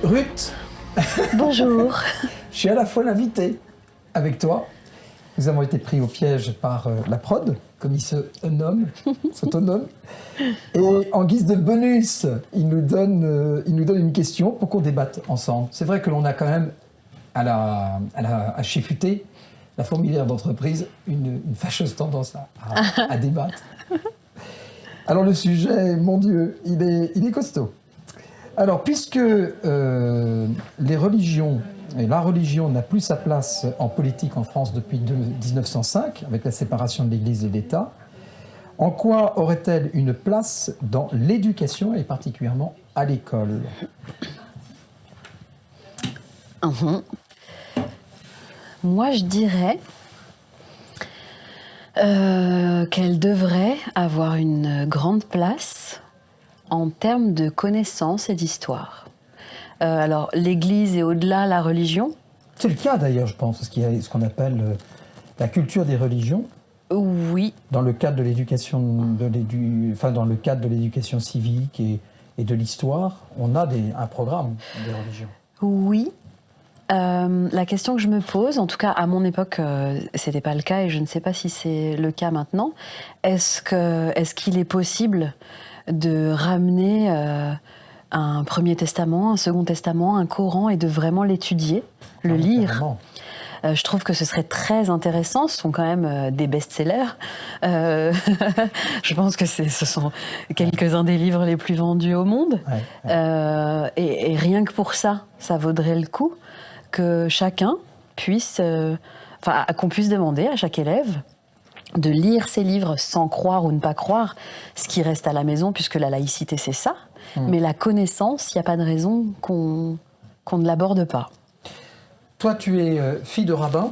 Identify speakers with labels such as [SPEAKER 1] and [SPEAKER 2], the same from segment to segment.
[SPEAKER 1] Ruth,
[SPEAKER 2] Bonjour.
[SPEAKER 1] je suis à la fois l'invité avec toi. Nous avons été pris au piège par la prod, comme il s'autonome. Et en guise de bonus, il nous donne une question pour qu'on débatte ensemble. C'est vrai que l'on a quand même, à chez Futé, la fourmilière d'entreprise, une fâcheuse tendance à débattre. Alors le sujet, mon Dieu, il est costaud. Alors, puisque les religions et la religion n'a plus sa place en politique en France depuis 1905, avec la séparation de l'Église et de l'État, en quoi aurait-elle une place dans l'éducation et particulièrement à l'école ?
[SPEAKER 2] Moi, je dirais qu'elle devrait avoir une grande place en termes de connaissances et d'histoire. Alors, l'Église et au-delà la religion.
[SPEAKER 1] C'est le cas d'ailleurs, je pense, parce qu'il y a ce qu'on appelle la culture des religions.
[SPEAKER 2] Oui.
[SPEAKER 1] Dans le cadre de l'éducation, dans le cadre de l'éducation civique et de l'histoire, on a un programme des religions.
[SPEAKER 2] Oui. La question que je me pose, en tout cas à mon époque, c'était pas le cas et je ne sais pas si c'est le cas maintenant. Est-ce qu'il est possible de ramener un Premier Testament, un Second Testament, un Coran et de vraiment l'étudier, le lire ? Je trouve que ce serait très intéressant. Ce sont quand même des best-sellers. Je pense que ce sont quelques-uns des livres les plus vendus au monde. Et rien que pour ça, ça vaudrait le coup que chacun puisse, qu'on puisse demander à chaque élève de lire ces livres sans croire ou ne pas croire ce qui reste à la maison, puisque la laïcité, c'est ça. Mais la connaissance, il n'y a pas de raison qu'on ne l'aborde pas.
[SPEAKER 1] Toi, tu es fille de rabbin.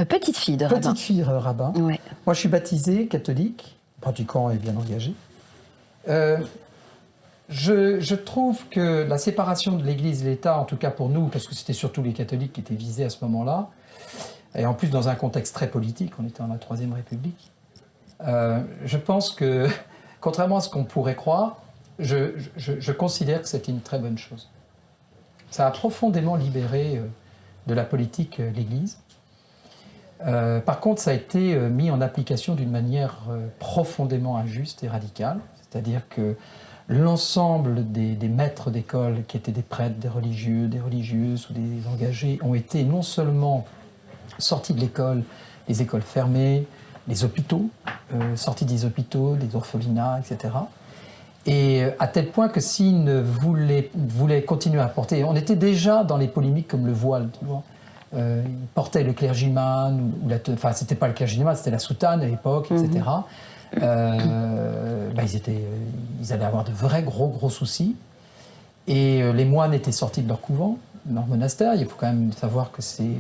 [SPEAKER 2] Petite fille de rabbin.
[SPEAKER 1] Petite fille rabbin.
[SPEAKER 2] Ouais.
[SPEAKER 1] Moi, je suis baptisé, catholique, pratiquant et bien engagé. Je trouve que la séparation de l'Église et l'État, en tout cas pour nous, parce que c'était surtout les catholiques qui étaient visés à ce moment-là, et en plus dans un contexte très politique, on était dans la Troisième République, je pense que, contrairement à ce qu'on pourrait croire, je considère que c'était une très bonne chose. Ça a profondément libéré de la politique l'Église. Par contre, ça a été mis en application d'une manière profondément injuste et radicale, c'est-à-dire que l'ensemble des maîtres d'école, qui étaient des prêtres, des religieux, des religieuses ou des engagés, ont été non seulement sortis de l'école, les écoles fermées, les hôpitaux, sortis des hôpitaux, des orphelinats, etc. Et à tel point que s'ils ne voulaient continuer à porter... On était déjà dans les polémiques comme le voile, tu vois. Ils portaient le clergyman, enfin c'était pas le clergyman, c'était la soutane à l'époque, etc. Ils allaient avoir de vrais gros soucis. Et les moines étaient sortis de leur couvent, de leur monastère. Il faut quand même savoir que c'est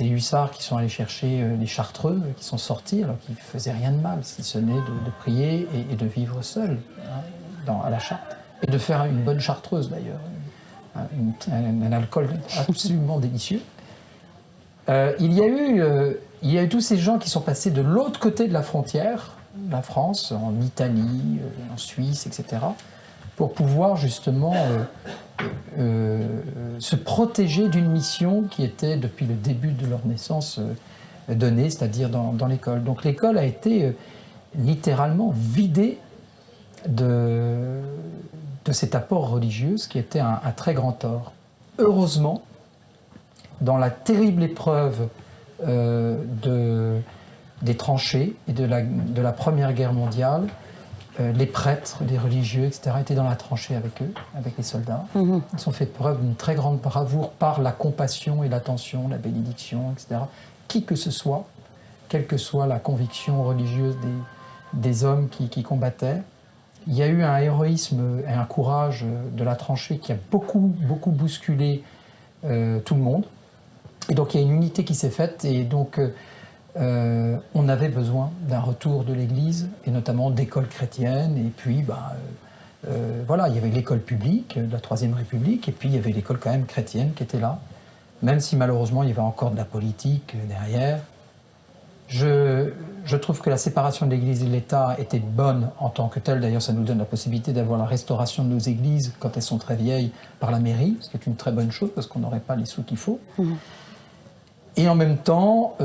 [SPEAKER 1] les hussards qui sont allés chercher les chartreux, qui sont sortis, alors qu'ils ne faisaient rien de mal, si ce n'est de prier et de vivre seuls à la charte. Et de faire une bonne chartreuse d'ailleurs, un alcool absolument délicieux. Il y a eu tous ces gens qui sont passés de l'autre côté de la frontière, la France, en Italie, en Suisse, etc., pour pouvoir justement se protéger d'une mission qui était, depuis le début de leur naissance, donnée, c'est-à-dire dans l'école. Donc l'école a été littéralement vidée de cet apport religieux, ce qui était un très grand tort. Heureusement, dans la terrible épreuve des tranchées et de la Première Guerre mondiale, les prêtres, les religieux, etc., étaient dans la tranchée avec eux, avec les soldats. Ils ont fait preuve d'une très grande bravoure par la compassion et l'attention, la bénédiction, etc. Qui que ce soit, quelle que soit la conviction religieuse des hommes qui combattaient, il y a eu un héroïsme et un courage de la tranchée qui a beaucoup bousculé tout le monde. Et donc il y a une unité qui s'est faite, et donc on avait besoin d'un retour de l'Église, et notamment d'écoles chrétiennes, et puis voilà, il y avait l'école publique de la Troisième République, et puis il y avait l'école quand même chrétienne qui était là, même si malheureusement il y avait encore de la politique derrière. Je trouve que la séparation de l'Église et de l'État était bonne en tant que telle. D'ailleurs, ça nous donne la possibilité d'avoir la restauration de nos églises quand elles sont très vieilles par la mairie, ce qui est une très bonne chose parce qu'on n'aurait pas les sous qu'il faut. Et en même temps,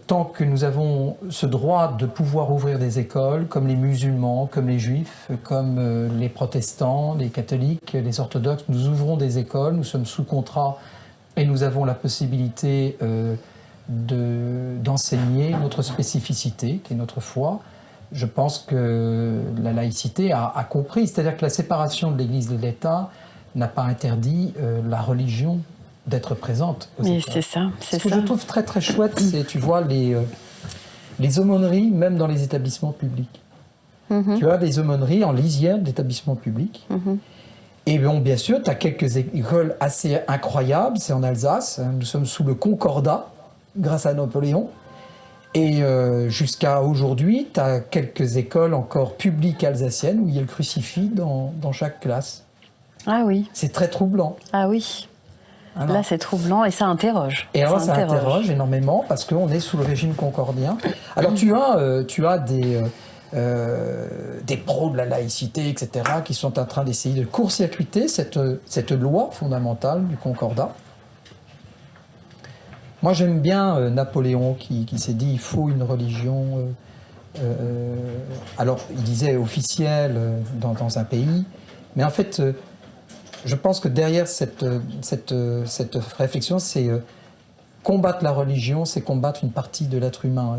[SPEAKER 1] tant que nous avons ce droit de pouvoir ouvrir des écoles, comme les musulmans, comme les juifs, comme les protestants, les catholiques, les orthodoxes, nous ouvrons des écoles, nous sommes sous contrat et nous avons la possibilité d'enseigner notre spécificité, qui est notre foi. Je pense que la laïcité a compris, c'est-à-dire que la séparation de l'Église et de l'État n'a pas interdit la religion d'être présente aux écoles.
[SPEAKER 2] C'est ça, c'est ça.
[SPEAKER 1] Ce que je trouve très très chouette, c'est, tu vois, les aumôneries, même dans les établissements publics. Tu as des aumôneries en lisière d'établissements publics. Et bon, bien sûr, tu as quelques écoles assez incroyables, c'est en Alsace, nous sommes sous le Concordat, grâce à Napoléon. Et jusqu'à aujourd'hui, tu as quelques écoles encore publiques alsaciennes où il y a le crucifix dans chaque classe.
[SPEAKER 2] Ah oui.
[SPEAKER 1] C'est très troublant.
[SPEAKER 2] Ah oui.
[SPEAKER 1] Alors,
[SPEAKER 2] là, c'est troublant et ça interroge.
[SPEAKER 1] Et alors, ça interroge énormément parce qu'on est sous le régime concordien. Alors, tu as des pros de la laïcité, etc., qui sont en train d'essayer de court-circuiter cette loi fondamentale du Concordat. Moi, j'aime bien Napoléon qui s'est dit il faut une religion, alors il disait officielle dans un pays, mais en fait, je pense que derrière cette réflexion, c'est combattre la religion, c'est combattre une partie de l'être humain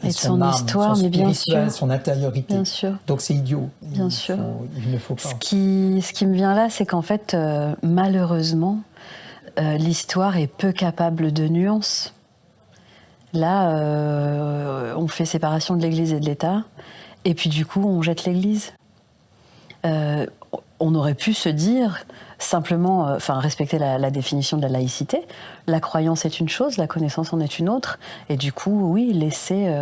[SPEAKER 1] et son âme,
[SPEAKER 2] histoire,
[SPEAKER 1] son
[SPEAKER 2] mais bien
[SPEAKER 1] spirituel,
[SPEAKER 2] sûr.
[SPEAKER 1] son intériorité.
[SPEAKER 2] Bien sûr.
[SPEAKER 1] Donc c'est idiot.
[SPEAKER 2] Bien sûr.
[SPEAKER 1] Il ne faut pas.
[SPEAKER 2] Ce qui me vient là, c'est qu'en fait, malheureusement, l'histoire est peu capable de nuances. Là, on fait séparation de l'Église et de l'État, et puis du coup, on jette l'Église. On aurait pu se dire simplement, respecter la définition de la laïcité. La croyance est une chose, la connaissance en est une autre, et du coup, oui, laisser.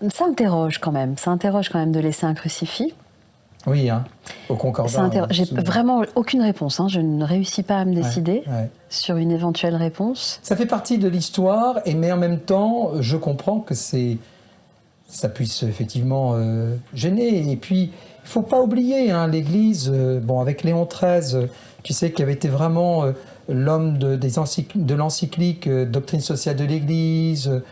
[SPEAKER 2] Ça interroge quand même de laisser un crucifix.
[SPEAKER 1] Oui, hein, au Concordat.
[SPEAKER 2] J'ai vraiment aucune réponse. Je ne réussis pas à me décider sur une éventuelle réponse.
[SPEAKER 1] Ça fait partie de l'histoire, mais en même temps, je comprends que ça puisse effectivement gêner. Et puis, il ne faut pas oublier, l'Église, avec Léon XIII, tu sais, qui avait été vraiment l'homme de l'encyclique Doctrine sociale de l'Église,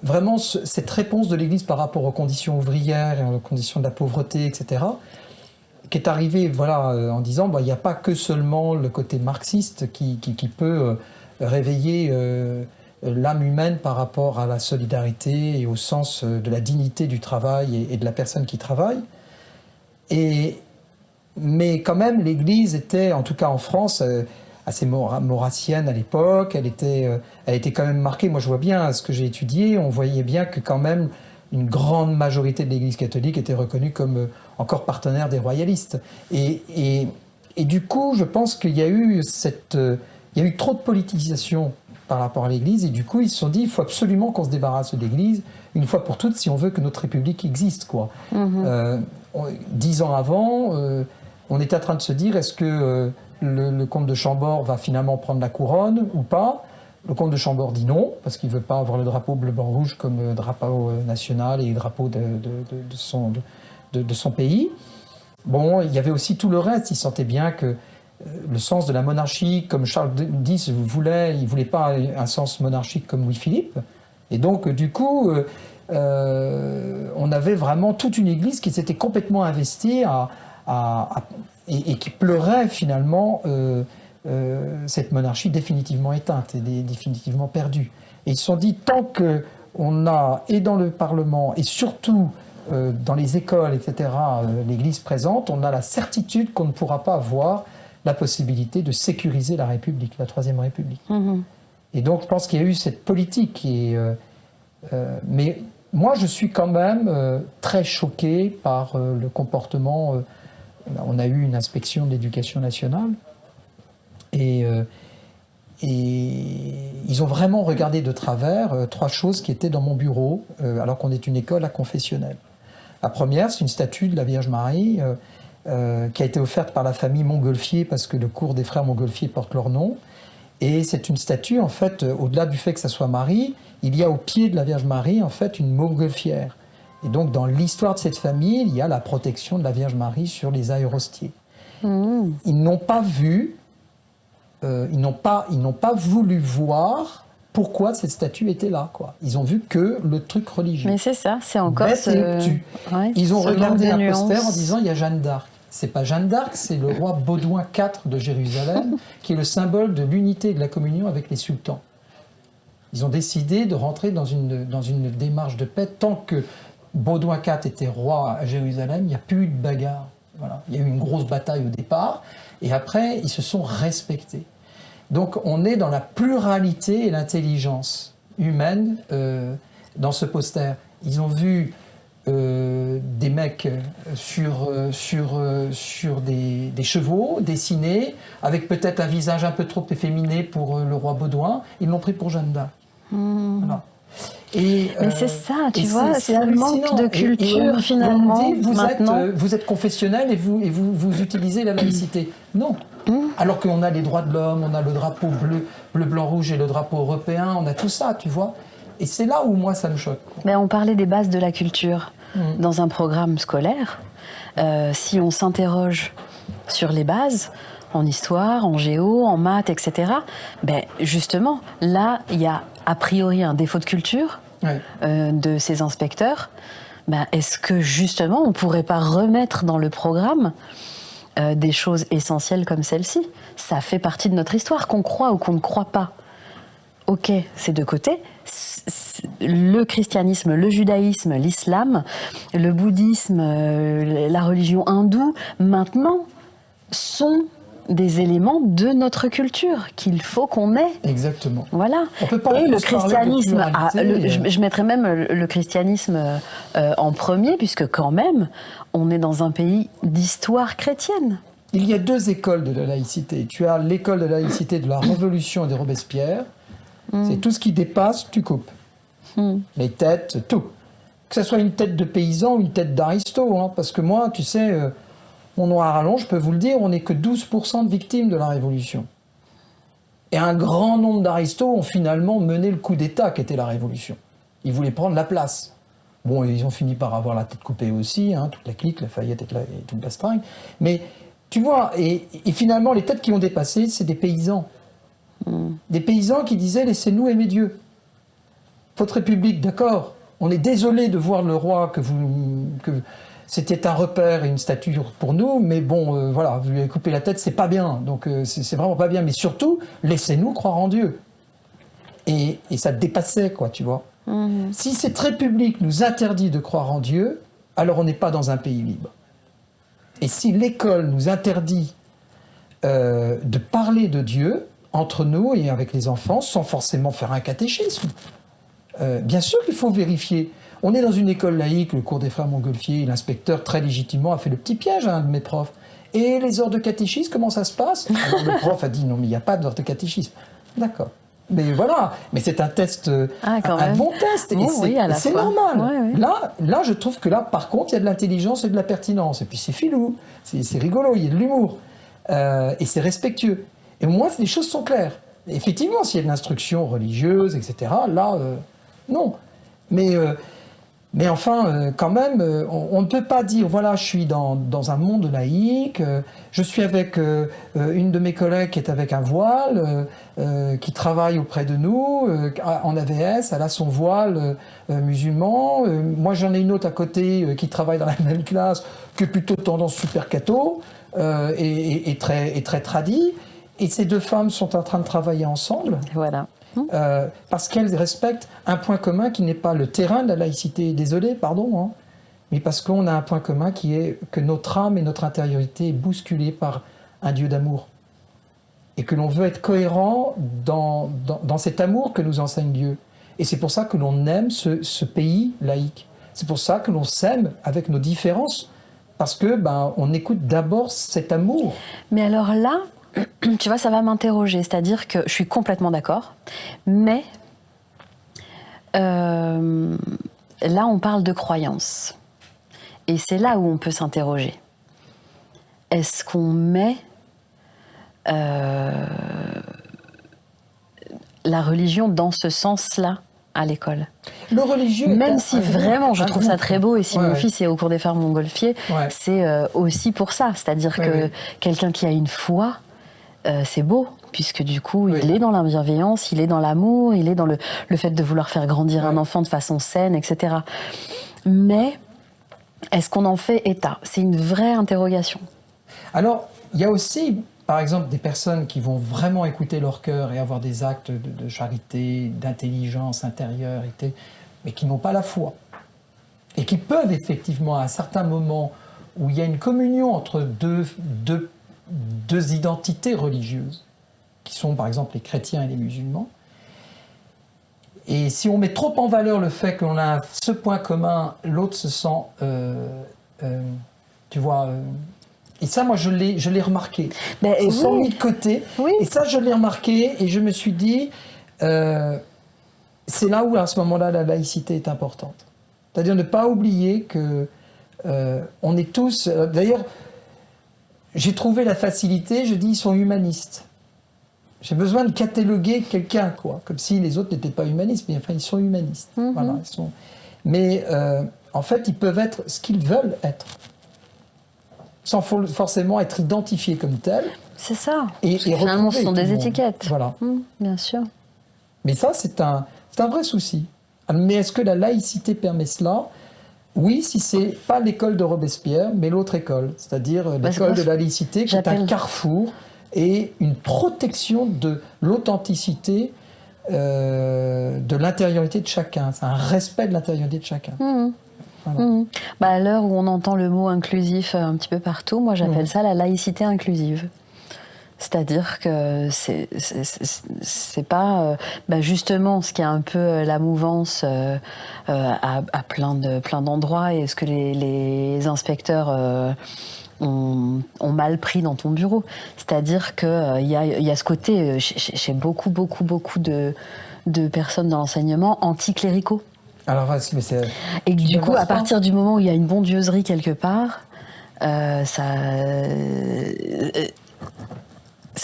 [SPEAKER 1] vraiment cette réponse de l'Église par rapport aux conditions ouvrières et aux conditions de la pauvreté, etc., qui est arrivé en disant il n'y a pas que seulement le côté marxiste qui peut réveiller l'âme humaine par rapport à la solidarité et au sens de la dignité du travail et de la personne qui travaille. Mais quand même, l'Église était, en tout cas en France, assez maurassienne à l'époque. Elle était quand même marquée. Moi, je vois bien ce que j'ai étudié. On voyait bien que quand même une grande majorité de l'Église catholique était reconnue comme encore partenaire des royalistes. Et du coup, je pense qu'il y a eu trop de politisation par rapport à l'Église, et du coup, ils se sont dit, il faut absolument qu'on se débarrasse de l'Église, une fois pour toutes, si on veut que notre République existe, quoi. 10 ans avant, on était en train de se dire, est-ce que le comte de Chambord va finalement prendre la couronne ou pas? Le comte de Chambord dit non, parce qu'il ne veut pas avoir le drapeau bleu-blanc-rouge comme drapeau national et drapeau de son pays. Bon, il y avait aussi tout le reste. Il sentait bien que le sens de la monarchie, comme Charles X il ne voulait pas un sens monarchique comme Louis-Philippe. Et donc, du coup, on avait vraiment toute une église qui s'était complètement investie et qui pleurait finalement cette monarchie définitivement éteinte et définitivement perdue. Et ils se sont dit, tant qu'on a, et dans le Parlement, et surtout dans les écoles, etc., l'Église présente, on a la certitude qu'on ne pourra pas avoir la possibilité de sécuriser la République, la Troisième République. Et donc, je pense qu'il y a eu cette politique. Mais moi, je suis quand même très choqué par le comportement. On a eu une inspection de l'éducation nationale. Et ils ont vraiment regardé de travers 3 choses qui étaient dans mon bureau, alors qu'on est une école à confessionnelle. La première, c'est une statue de la Vierge Marie qui a été offerte par la famille Montgolfier, parce que le cours des frères Montgolfier porte leur nom. Et c'est une statue, en fait, au-delà du fait que ça soit Marie, il y a au pied de la Vierge Marie, en fait, une montgolfière. Et donc, dans l'histoire de cette famille, il y a la protection de la Vierge Marie sur les aérostiers. Ils n'ont pas vu, ils n'ont pas voulu voir pourquoi cette statue était là, quoi. Ils ont vu que le truc religieux.
[SPEAKER 2] Mais c'est ça, c'est encore
[SPEAKER 1] Bête et obtus. Ils ont regardé un poster en
[SPEAKER 2] nuances.
[SPEAKER 1] disant il y a Jeanne d'Arc. C'est pas Jeanne d'Arc, c'est le roi Baudouin IV de Jérusalem, qui est le symbole de l'unité et de la communion avec les sultans. Ils ont décidé de rentrer dans une démarche de paix. Tant que Baudouin IV était roi à Jérusalem, il n'y a plus eu de bagarre. Voilà. Il y a eu une grosse bataille au départ, et après, ils se sont respectés. Donc, on est dans la pluralité et l'intelligence humaine dans ce poster. Ils ont vu des mecs sur des chevaux dessinés, avec peut-être un visage un peu trop efféminé pour le roi Baudouin. Ils l'ont pris pour Jeanne d'Arc. Voilà.
[SPEAKER 2] Mais c'est ça, tu vois, c'est un manque de culture finalement.
[SPEAKER 1] On dit, vous êtes confessionnel et vous utilisez la laïcité. Non. Alors qu'on a les droits de l'homme, on a le drapeau bleu, blanc, rouge et le drapeau européen, on a tout ça, tu vois. Et c'est là où moi ça me choque.
[SPEAKER 2] Mais on parlait des bases de la culture dans un programme scolaire. Si on s'interroge sur les bases, en histoire, en géo, en maths, etc., ben justement, là, il y a a priori un défaut de culture de ces inspecteurs. Ben, est-ce que justement, on ne pourrait pas remettre dans le programme des choses essentielles comme celle-ci? Ça fait partie de notre histoire, qu'on croit ou qu'on ne croit pas. Ok, c'est de côté. Le christianisme, le judaïsme, l'islam, le bouddhisme, la religion hindoue, maintenant, sont des éléments de notre culture qu'il faut qu'on ait.
[SPEAKER 1] Exactement.
[SPEAKER 2] Voilà. Et le christianisme, je mettrais même le christianisme en premier, puisque quand même, on est dans un pays d'histoire chrétienne.
[SPEAKER 1] Il y a deux écoles de la laïcité. Tu as l'école de la laïcité de la Révolution et de Robespierre. C'est tout ce qui dépasse, tu coupes. Les têtes, tout. Que ce soit une tête de paysan ou une tête d'aristo. Hein, parce que moi, tu sais, mon noir à long, je peux vous le dire, on n'est que 12% de victimes de la Révolution. Et un grand nombre d'aristos ont finalement mené le coup d'État qu'était la Révolution. Ils voulaient prendre la place. Bon, ils ont fini par avoir la tête coupée aussi, hein, toute la clique, Lafayette et toute la stringue. Mais tu vois, et finalement, les têtes qui ont dépassé, c'est des paysans. Des paysans qui disaient « laissez-nous aimer Dieu ». Votre République, d'accord, on est désolé de voir le roi que c'était un repère et une statue pour nous, mais bon, voilà, vous lui avez coupé la tête, c'est pas bien, donc c'est vraiment pas bien. Mais surtout, laissez-nous croire en Dieu. Et ça dépassait, quoi, tu vois. Si cette République nous interdit de croire en Dieu, alors on n'est pas dans un pays libre. Et si l'école nous interdit de parler de Dieu entre nous et avec les enfants, sans forcément faire un catéchisme, bien sûr qu'il faut vérifier. On est dans une école laïque, le cours des frères Montgolfier, l'inspecteur très légitimement a fait le petit piège à un de mes profs. Et les heures de catéchisme, comment ça se passe? Alors le prof a dit non mais il n'y a pas d'heures de catéchisme. D'accord. Mais voilà, mais c'est un test, un bon test, et c'est normal. Ouais. Là, je trouve que là, par contre, il y a de l'intelligence et de la pertinence. Et puis c'est filou, c'est rigolo, il y a de l'humour. Et c'est respectueux. Et au moins, les choses sont claires. Effectivement, s'il y a de l'instruction religieuse, etc., là, non. Mais enfin, quand même, on ne peut pas dire, voilà, je suis dans un monde laïque, je suis avec une de mes collègues qui est avec un voile, qui travaille auprès de nous, en AVS, elle a son voile musulman. Moi, j'en ai une autre à côté qui travaille dans la même classe, qui est plutôt tendance super catho, et très tradie. Et ces deux femmes sont en train de travailler ensemble.
[SPEAKER 2] Voilà.
[SPEAKER 1] Parce qu'elles respectent un point commun qui n'est pas le terrain de la laïcité, désolé, pardon, hein, mais parce qu'on a un point commun qui est que notre âme et notre intériorité est bousculée par un Dieu d'amour. Et que l'on veut être cohérent dans cet amour que nous enseigne Dieu. Et c'est pour ça que l'on aime ce pays laïque. C'est pour ça que l'on s'aime avec nos différences, parce que on écoute d'abord cet amour.
[SPEAKER 2] Mais alors là, tu vois, ça va m'interroger, c'est-à-dire que je suis complètement d'accord, mais là, on parle de croyance. Et c'est là où on peut s'interroger. Est-ce qu'on met la religion dans ce sens-là à l'école.
[SPEAKER 1] Le religieux...
[SPEAKER 2] Même si vraiment, je trouve ça très beau, et si mon fils est au cours des frères Montgolfier, c'est aussi pour ça. C'est-à-dire que quelqu'un qui a une foi, c'est beau, puisque du coup, il est dans la bienveillance, il est dans l'amour, il est dans le fait de vouloir faire grandir un enfant de façon saine, etc. Mais est-ce qu'on en fait état? C'est une vraie interrogation.
[SPEAKER 1] Alors, il y a aussi, par exemple, des personnes qui vont vraiment écouter leur cœur et avoir des actes de charité, d'intelligence intérieure, mais qui n'ont pas la foi. Et qui peuvent effectivement, à un certain moment où il y a une communion entre deux identités religieuses, qui sont par exemple les chrétiens et les musulmans, et si on met trop en valeur le fait qu'on a ce point commun, l'autre se sent, tu vois... Et ça, moi, je l'ai remarqué. Ils se sont mis de côté. Oui. Et ça, je l'ai remarqué. Et je me suis dit, c'est là où, à ce moment-là, la laïcité est importante. C'est-à-dire ne pas oublier que on est tous... D'ailleurs, j'ai trouvé la facilité, je dis, ils sont humanistes. J'ai besoin de cataloguer quelqu'un, quoi. Comme si les autres n'étaient pas humanistes. Mais enfin, ils sont humanistes. Voilà, ils sont... Mais en fait, ils peuvent être ce qu'ils veulent être, sans forcément être identifiés comme tels.
[SPEAKER 2] C'est ça. Et finalement, ce sont des étiquettes.
[SPEAKER 1] Voilà.
[SPEAKER 2] Bien sûr.
[SPEAKER 1] Mais ça, c'est un vrai souci. Mais est-ce que la laïcité permet cela? Oui, si c'est pas l'école de Robespierre, mais l'autre école, c'est-à-dire l'école de la laïcité, qui est un carrefour et une protection de l'authenticité, de l'intériorité de chacun. C'est un respect de l'intériorité de chacun.
[SPEAKER 2] Voilà. À l'heure où on entend le mot inclusif un petit peu partout, moi j'appelle ça la laïcité inclusive. C'est-à-dire que c'est pas justement ce qui est un peu la mouvance à plein d'endroits, et ce que les inspecteurs ont mal pris dans ton bureau. C'est-à-dire qu'il y a ce côté chez beaucoup de personnes dans l'enseignement anticléricaux.
[SPEAKER 1] Alors,
[SPEAKER 2] et du coup, à partir du moment où il y a une bondieuserie quelque part, ça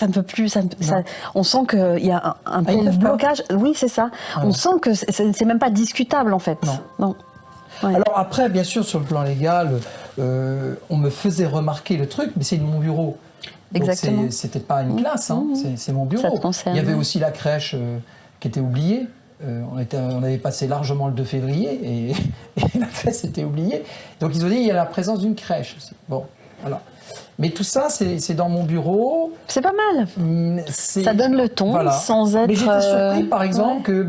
[SPEAKER 2] ne peut plus. On sent qu'il y a un tel blocage. Oui, c'est ça. On sent que c'est même pas discutable, en fait. Non.
[SPEAKER 1] Ouais. Alors après, bien sûr, sur le plan légal, on me faisait remarquer le truc, mais c'est mon bureau.
[SPEAKER 2] Exactement.
[SPEAKER 1] C'était pas une classe, c'est mon bureau.
[SPEAKER 2] Ça te concerne.
[SPEAKER 1] Il y avait aussi la crèche qui était oubliée. On avait passé largement le 2 février et la crèche était oubliée. Donc ils ont dit il y a la présence d'une crèche aussi. Bon, voilà. Mais tout ça, c'est dans mon bureau.
[SPEAKER 2] C'est pas mal. Ça donne le ton, sans être...
[SPEAKER 1] Mais j'étais surpris, par exemple, que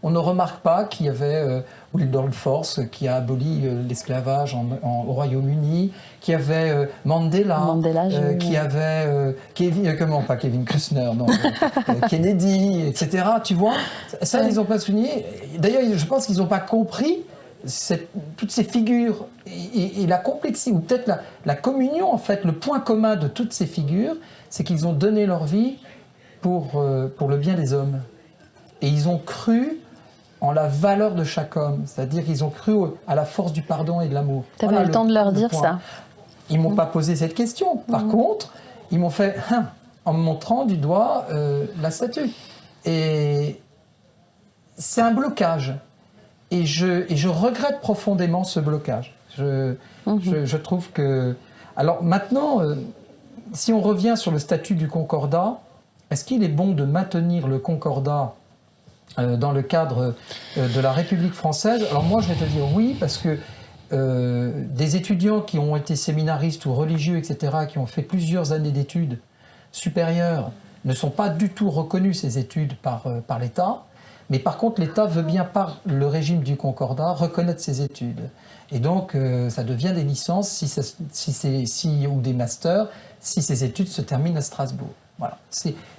[SPEAKER 1] on ne remarque pas qu'il y avait Wilberforce qui a aboli l'esclavage au Royaume-Uni, qu'il y avait Mandela qui avait pas Kevin Costner, non, Kennedy, etc. Tu vois, ça ils n'ont pas souligné. D'ailleurs, je pense qu'ils n'ont pas compris toutes ces figures et la complexité, ou peut-être la communion, en fait, le point commun de toutes ces figures, c'est qu'ils ont donné leur vie pour le bien des hommes. Et ils ont cru en la valeur de chaque homme, c'est-à-dire qu'ils ont cru à la force du pardon et de l'amour.
[SPEAKER 2] Tu avais le temps de leur dire ça?
[SPEAKER 1] Ils m'ont pas posé cette question. Par contre, ils m'ont fait en me montrant du doigt la statue. Et c'est un blocage. Et je regrette profondément ce blocage. Je trouve que... Alors maintenant, si on revient sur le statut du Concordat, est-ce qu'il est bon de maintenir le Concordat dans le cadre de la République française? Alors moi, je vais te dire oui, parce que des étudiants qui ont été séminaristes ou religieux, etc., qui ont fait plusieurs années d'études supérieures, ne sont pas du tout reconnus, ces études, par l'État. Mais par contre, l'État veut bien, par le régime du Concordat, reconnaître ces études. Et donc, ça devient des licences ou des masters si ces études se terminent à Strasbourg. Voilà.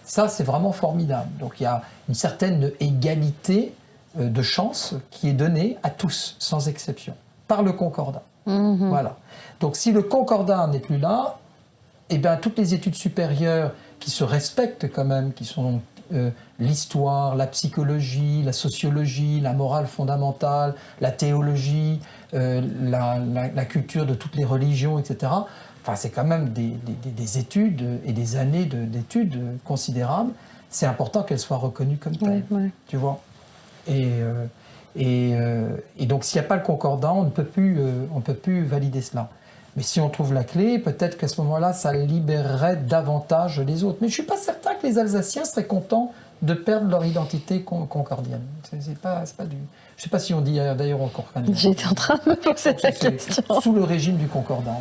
[SPEAKER 1] Ça, c'est vraiment formidable. Donc, il y a une certaine égalité de chance qui est donnée à tous, sans exception, par le Concordat. Voilà. Donc, si le Concordat n'est plus là, eh bien, toutes les études supérieures qui se respectent quand même, qui sont... l'histoire, la psychologie, la sociologie, la morale fondamentale, la théologie, la culture de toutes les religions, etc. Enfin, c'est quand même des études et des années d'études considérables. c'est important qu'elle soit reconnue comme telle, tu vois. Et donc, s'il n'y a pas le concordat, on ne peut plus valider cela. Mais si on trouve la clé, peut-être qu'à ce moment-là, ça libérerait davantage les autres. Mais je ne suis pas certain que les Alsaciens seraient contents de perdre leur identité concordienne. C'est pas du... Je ne sais pas si on dit d'ailleurs encore.
[SPEAKER 2] J'étais en train de me poser la question.
[SPEAKER 1] Sous le régime du concordat.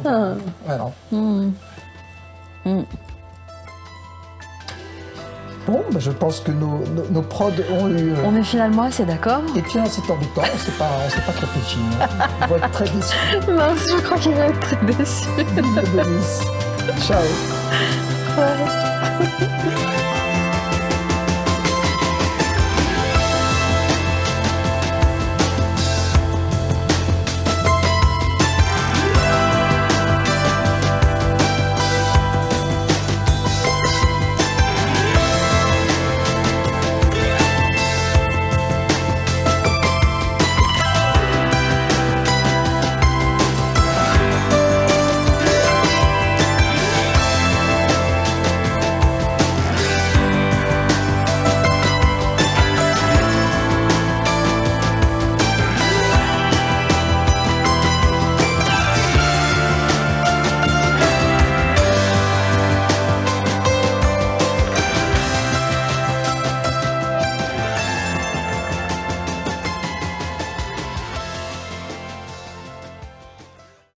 [SPEAKER 1] Voilà. Bon, ben je pense que nos prods ont eu...
[SPEAKER 2] On est finalement assez d'accord.
[SPEAKER 1] Et puis c'est embêtant, on ne s'est pas réfléchi. Ils vont être très déçus.
[SPEAKER 2] Mince, je crois qu'ils vont être très déçus.
[SPEAKER 1] Vive le bonus. Ciao.
[SPEAKER 2] Ouais.